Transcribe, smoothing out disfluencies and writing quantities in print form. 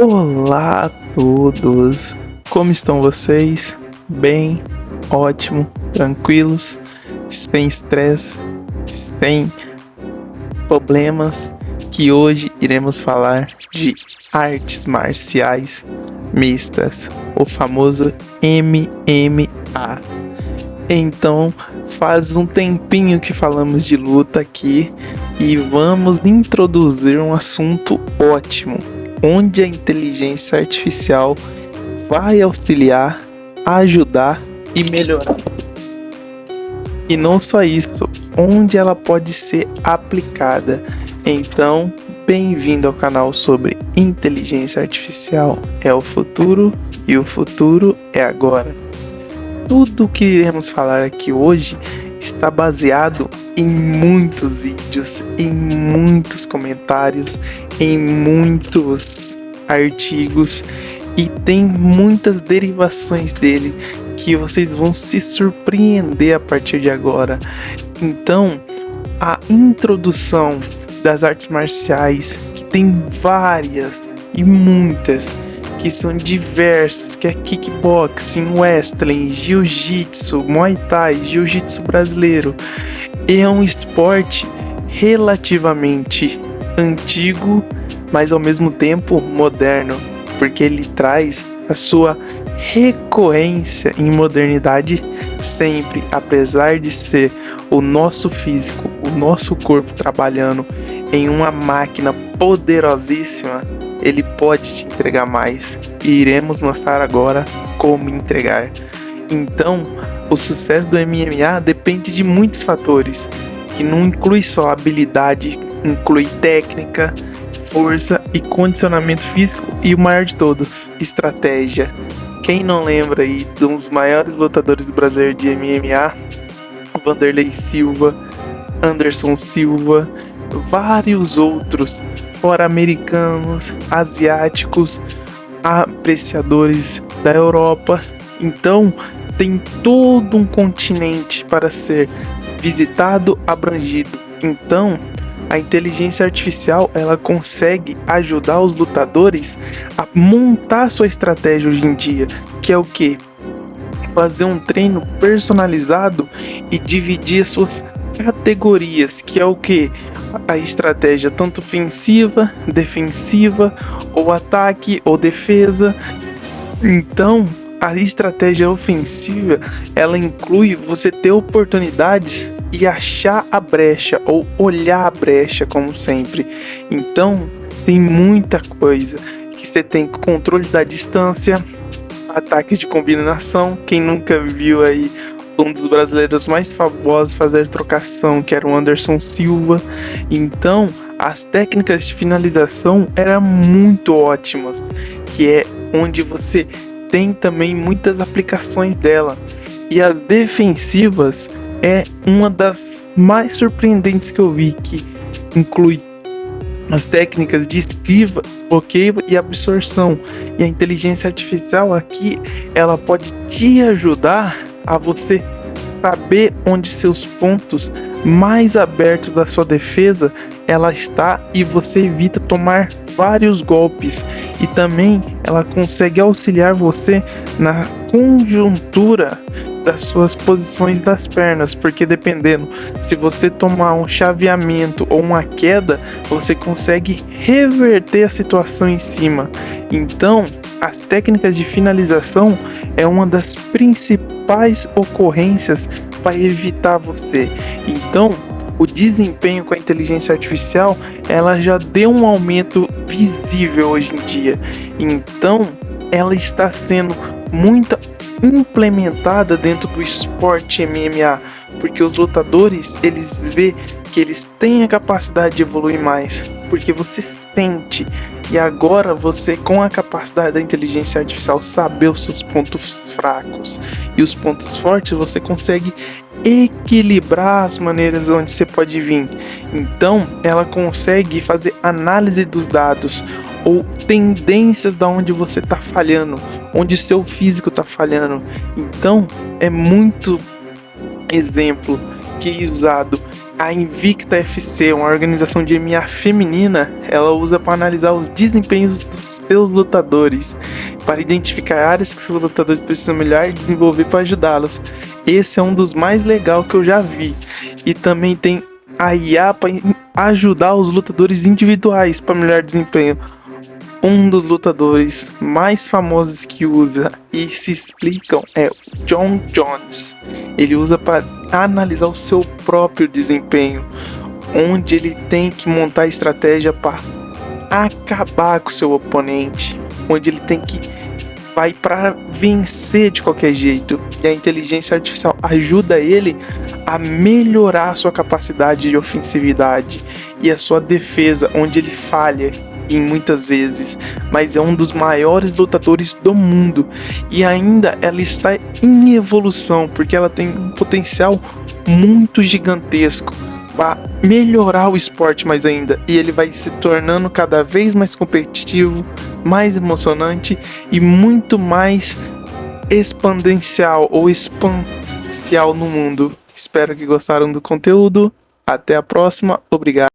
Olá a todos! Como estão vocês? Bem? Ótimo? Tranquilos? Sem estresse? Sem problemas? Que hoje iremos falar de artes marciais mistas, o famoso MMA. Então, faz um tempinho que falamos de luta aqui e vamos introduzir um assunto ótimo, onde a inteligência artificial vai auxiliar, ajudar e melhorar. E não só isso, onde ela pode ser aplicada. Então, bem-vindo ao canal sobre inteligência artificial. É o futuro e o futuro é agora. Tudo o que iremos falar aqui hoje está baseado em muitos vídeos, em muitos comentários, em muitos artigos e tem muitas derivações dele que vocês vão se surpreender a partir de agora. Então, a introdução das artes marciais, que tem várias e muitas, que são diversas, que é kickboxing, wrestling, jiu-jitsu, muay thai, jiu-jitsu brasileiro. É um esporte relativamente antigo, mas ao mesmo tempo moderno, porque ele traz a sua recorrência em modernidade sempre, apesar de ser o nosso físico, o nosso corpo trabalhando em uma máquina poderosíssima. Ele pode te entregar mais e iremos mostrar agora como entregar. Então, o sucesso do MMA depende de muitos fatores, que não inclui só habilidade, inclui técnica, força e condicionamento físico e o maior de todos, estratégia. Quem não lembra aí de um dos maiores lutadores do Brasil de MMA, Wanderlei Silva, Anderson Silva, vários outros, fora americanos, asiáticos, apreciadores da Europa. Então, tem todo um continente para ser visitado, abrangido. Então, a inteligência artificial, ela consegue ajudar os lutadores a montar sua estratégia hoje em dia, que é o quê? Fazer um treino personalizado e dividir as suas categorias, que é o quê? A estratégia tanto ofensiva, defensiva, ou ataque ou defesa. Então, a estratégia ofensiva, ela inclui você ter oportunidades e achar a brecha, ou olhar a brecha, como sempre. Então, tem muita coisa que você tem: controle da distância, ataques de combinação. Quem nunca viu aí um dos brasileiros mais famosos fazer trocação, que era o Anderson Silva. Então, as técnicas de finalização eram muito ótimas, que é onde você tem também muitas aplicações dela. E as defensivas é uma das mais surpreendentes que eu vi, que inclui as técnicas de esquiva, bloqueio e absorção. E a inteligência artificial aqui, ela pode te ajudar a você saber onde seus pontos mais abertos da sua defesa ela está, e você evita tomar vários golpes. E também ela consegue auxiliar você na conjuntura das suas posições das pernas, porque dependendo, se você tomar um chaveamento ou uma queda, você consegue reverter a situação em cima. Então, as técnicas de finalização é uma das principais ocorrências para evitar você. Então, o desempenho com a inteligência artificial, ela já deu um aumento visível hoje em dia. Então, ela está sendo muito implementada dentro do esporte MMA, porque os lutadores, eles vê que eles têm a capacidade de evoluir mais, porque você sente. E agora você, com a capacidade da inteligência artificial, saber os seus pontos fracos e os pontos fortes, você consegue equilibrar as maneiras onde você pode vir. Então, ela consegue fazer análise dos dados ou tendências da onde você está falhando, onde seu físico está falhando. Então, é muito exemplo que é usado. A Invicta FC, uma organização de MMA feminina, ela usa para analisar os desempenhos dos seus lutadores, para identificar áreas que seus lutadores precisam melhorar e desenvolver para ajudá-los. Esse é um dos mais legais que eu já vi. E também tem a IA para ajudar os lutadores individuais para melhor desempenho. Um dos lutadores mais famosos que usa e se explicam é o Jon Jones. Ele usa para analisar o seu próprio desempenho, onde ele tem que montar estratégia para acabar com o seu oponente, onde ele tem que vai para vencer de qualquer jeito. E a inteligência artificial ajuda ele a melhorar a sua capacidade de ofensividade e a sua defesa, onde ele falha em muitas vezes, mas é um dos maiores lutadores do mundo e ainda ela está em evolução, porque ela tem um potencial muito gigantesco para melhorar o esporte mais ainda, e ele vai se tornando cada vez mais competitivo, mais emocionante e muito mais exponencial ou exponencial no mundo. Espero que gostaram do conteúdo. Até a próxima. Obrigado.